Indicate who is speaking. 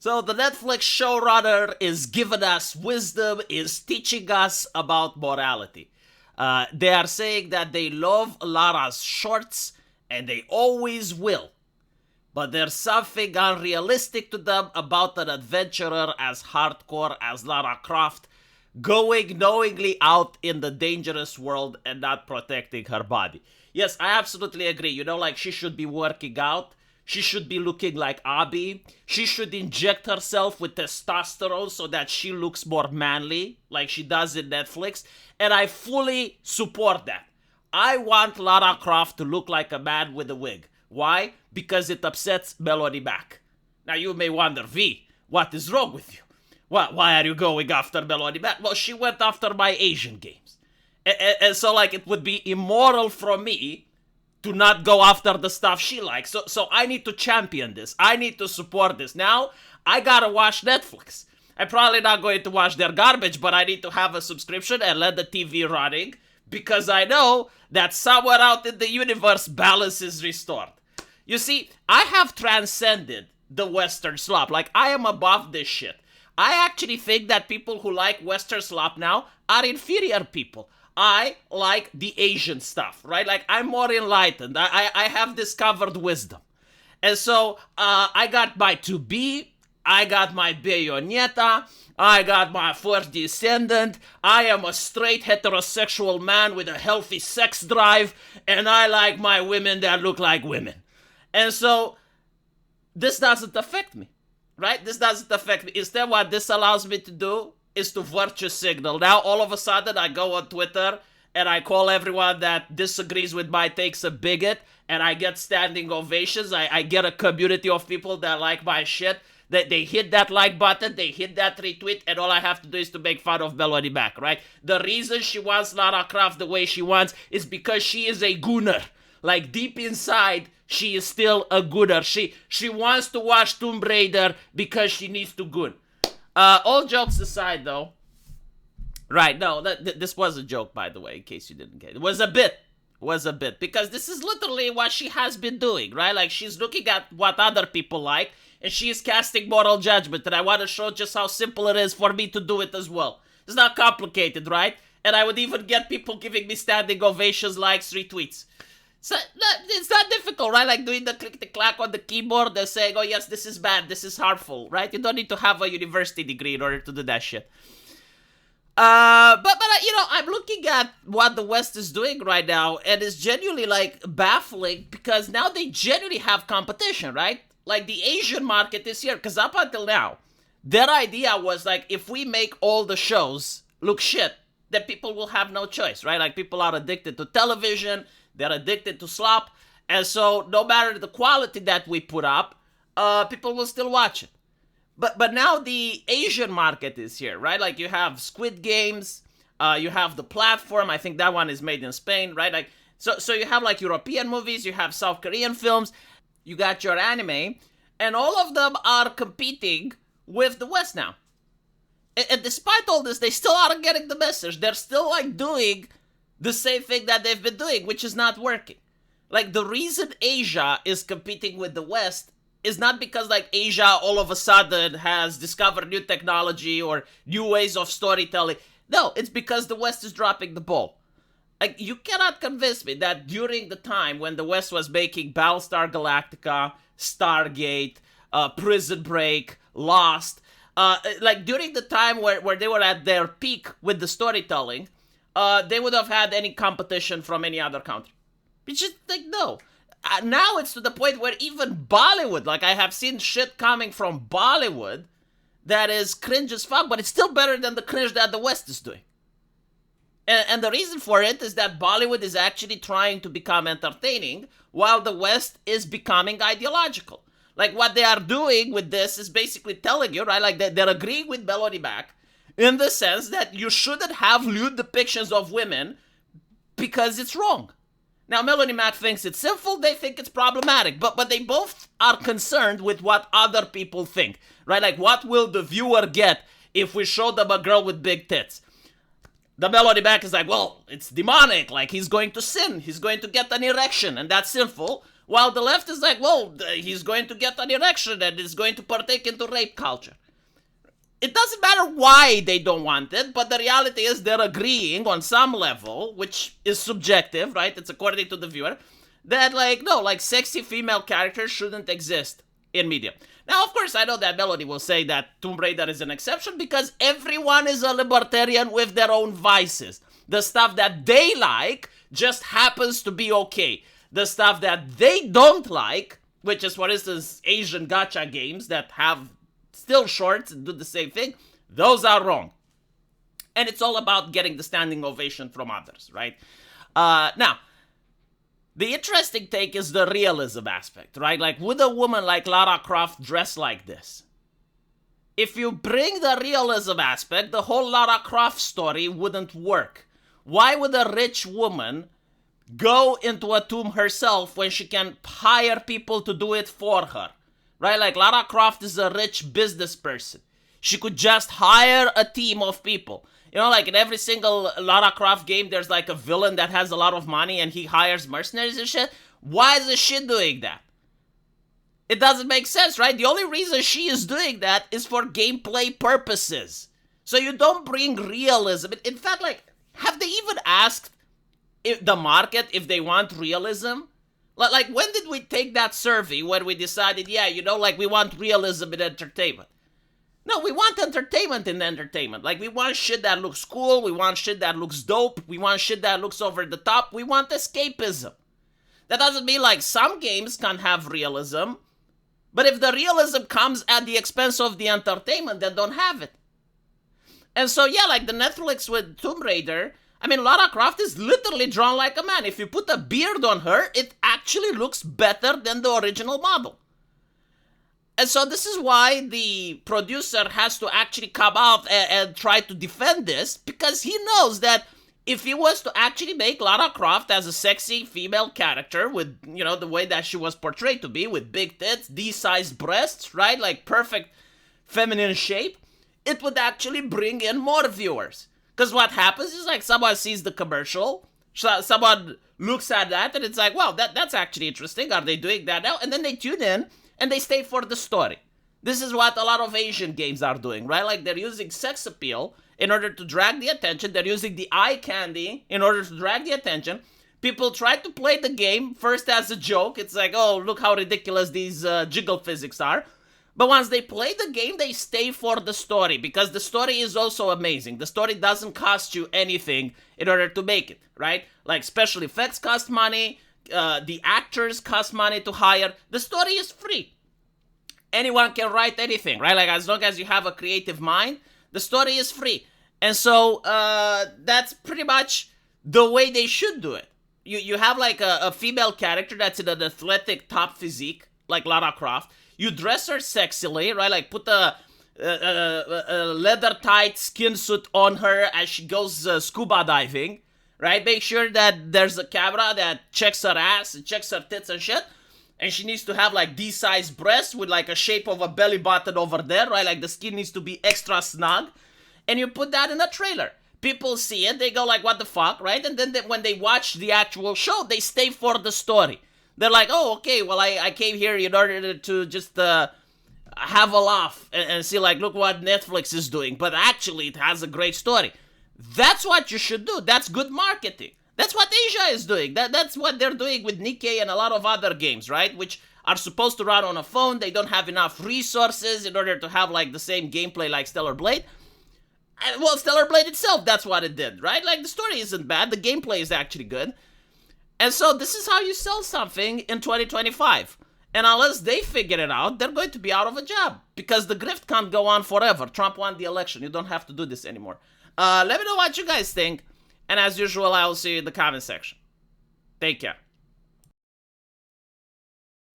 Speaker 1: So the Netflix showrunner is giving us wisdom, is teaching us about morality. They are saying that they love Laras shorts, and they always will. But there's something unrealistic to them about an adventurer as hardcore as Lara Croft going knowingly out in the dangerous world and not protecting her body. Yes, I absolutely agree. You know, like, she should be working out. She should be looking like Abby. She should inject herself with testosterone so that she looks more manly, like she does in Netflix. And I fully support that. I want Lara Croft to look like a man with a wig. Why? Because it upsets Melody Mac. Now you may wonder, V, what is wrong with you? Why are you going after Melody Mac? Well, she went after my Asian games. And so, like, it would be immoral from me to not go after the stuff she likes. So I need to champion this. I need to support this. Now, I gotta watch Netflix. I'm probably not going to watch their garbage, but I need to have a subscription and let the TV running, because I know that somewhere out in the universe, balance is restored. You see, I have transcended the Western slop. Like, I am above this shit. I actually think that people who like Western slop now are inferior people. I like the Asian stuff, right? Like, I'm more enlightened. I have discovered wisdom. And so, I got my To Be, I got my Bayonetta, I got my First Descendant, I am a straight heterosexual man with a healthy sex drive, and I like my women that look like women. And so, this doesn't affect me, right? This doesn't affect me. Instead, what this allows me to do is to virtue signal. Now, all of a sudden, I go on Twitter and I call everyone that disagrees with my takes a bigot, and I get standing ovations. I get a community of people that like my shit. They hit that like button, they hit that retweet, and all I have to do is to make fun of Melody Mac, right? The reason she wants Lara Croft the way she wants is because she is a gooner. Like, deep inside, she is still a gooner. She wants to watch Tomb Raider because she needs to goon. All jokes aside, though. Right, no, this was a joke, by the way, in case you didn't get it. It was a bit. Because this is literally what she has been doing, right? Like, she's looking at what other people like, and she is casting moral judgment. And I want to show just how simple it is for me to do it as well. It's not complicated, right? And I would even get people giving me standing ovations, likes, retweets. So, it's not difficult, right? Like doing the click-the-clack on the keyboard and saying, oh yes, this is bad, this is harmful, right? You don't need to have a university degree in order to do that shit. But you know, I'm looking at what the West is doing right now, and it's genuinely, like, baffling, because now they genuinely have competition, right? Like, the Asian market is here, because up until now, their idea was, like, if we make all the shows look shit, then people will have no choice, right? Like, people are addicted to television, they're addicted to slop, and so no matter the quality that we put up, people will still watch it. But now the Asian market is here, right? Like, you have Squid Games, you have The Platform, I think that one is made in Spain, right? Like, so you have, like, European movies, you have South Korean films, you got your anime, and all of them are competing with the West now. And despite all this, they still aren't getting the message. They're still, like, doing the same thing that they've been doing, which is not working. Like, the reason Asia is competing with the West is not because, like, Asia all of a sudden has discovered new technology or new ways of storytelling. No, it's because the West is dropping the ball. Like, you cannot convince me that during the time when the West was making Battlestar Galactica, Stargate, Prison Break, Lost, like, during the time where they were at their peak with the storytelling, they would have had any competition from any other country. It's just, like, no. Now it's to the point where even Bollywood, like, I have seen shit coming from Bollywood that is cringe as fuck, but it's still better than the cringe that the West is doing. And the reason for it is that Bollywood is actually trying to become entertaining, while the West is becoming ideological. Like, what they are doing with this is basically telling you, right, like, they're agreeing with Melody Mac in the sense that you shouldn't have lewd depictions of women because it's wrong. Now, Melody Mac thinks it's sinful, they think it's problematic, but they both are concerned with what other people think, right? Like, what will the viewer get if we show them a girl with big tits? The Melody Mac is like, well, it's demonic, like, he's going to sin, he's going to get an erection, and that's sinful. While the left is like, well, he's going to get an erection and is going to partake into rape culture. It doesn't matter why they don't want it, but the reality is they're agreeing on some level, which is subjective, right? It's according to the viewer, that sexy female characters shouldn't exist in media. Now, of course, I know that Melody will say that Tomb Raider is an exception because everyone is a libertarian with their own vices. The stuff that they like just happens to be okay. The stuff that they don't like, which is, for instance, Asian gacha games that have still shorts and do the same thing, those are wrong. And it's all about getting the standing ovation from others, right? Now, the interesting take is the realism aspect, right? Like, would a woman like Lara Croft dress like this? If you bring the realism aspect, the whole Lara Croft story wouldn't work. Why would a rich woman go into a tomb herself when she can hire people to do it for her? Right? Like, Lara Croft is a rich business person. She could just hire a team of people. You know, like in every single Lara Croft game, there's like a villain that has a lot of money and he hires mercenaries and shit. Why is she doing that? It doesn't make sense, right? The only reason she is doing that is for gameplay purposes. So you don't bring realism. In fact, like, have they even asked the market if they want realism? Like, when did we take that survey when we decided, yeah, you know, like, we want realism in entertainment? No, we want entertainment in entertainment. Like, we want shit that looks cool. We want shit that looks dope. We want shit that looks over the top. We want escapism. That doesn't mean, like, some games can't have realism. But if the realism comes at the expense of the entertainment, then don't have it. And so, yeah, like the Netflix with Tomb Raider, I mean, Lara Croft is literally drawn like a man. If you put a beard on her, it actually looks better than the original model. And so this is why the producer has to actually come out and try to defend this, because he knows that if he was to actually make Lara Croft as a sexy female character with, you know, the way that she was portrayed to be, with big tits, D-sized breasts, right? Like perfect feminine shape, it would actually bring in more viewers. Because what happens is, like, someone sees the commercial, someone looks at that, and it's like, well, that's actually interesting. Are they doing that now? And then they tune in, and they stay for the story. This is what a lot of Asian games are doing, right? Like, they're using sex appeal in order to drag the attention. They're using the eye candy in order to drag the attention. People try to play the game first as a joke. It's like, oh, look how ridiculous these jiggle physics are. But once they play the game, they stay for the story, because the story is also amazing. The story doesn't cost you anything in order to make it, right? Like, special effects cost money, the actors cost money to hire. The story is free. Anyone can write anything, right? Like, as long as you have a creative mind, the story is free. And so that's pretty much the way they should do it. You have like a female character that's in an athletic top physique, like Lara Croft. You dress her sexily, right? Like, put a leather-tight skin suit on her as she goes scuba diving, right? Make sure that there's a camera that checks her ass and checks her tits and shit. And she needs to have, like, D-sized breasts with, like, a shape of a belly button over there, right? Like, the skin needs to be extra snug. And you put that in a trailer. People see it, they go like, what the fuck, right? And then when they watch the actual show, they stay for the story. They're like, oh, okay, well, I came here in order to just have a laugh and see, like, look what Netflix is doing. But actually, it has a great story. That's what you should do. That's good marketing. That's what Asia is doing. That's what they're doing with Nikkei and a lot of other games, right? Which are supposed to run on a phone. They don't have enough resources in order to have, like, the same gameplay like Stellar Blade. And, well, Stellar Blade itself, that's what it did, right? Like, the story isn't bad. The gameplay is actually good. And so this is how you sell something in 2025. And unless they figure it out, they're going to be out of a job. Because the grift can't go on forever. Trump won the election. You don't have to do this anymore. Let me know what you guys think. And as usual, I will see you in the comment section. Take care.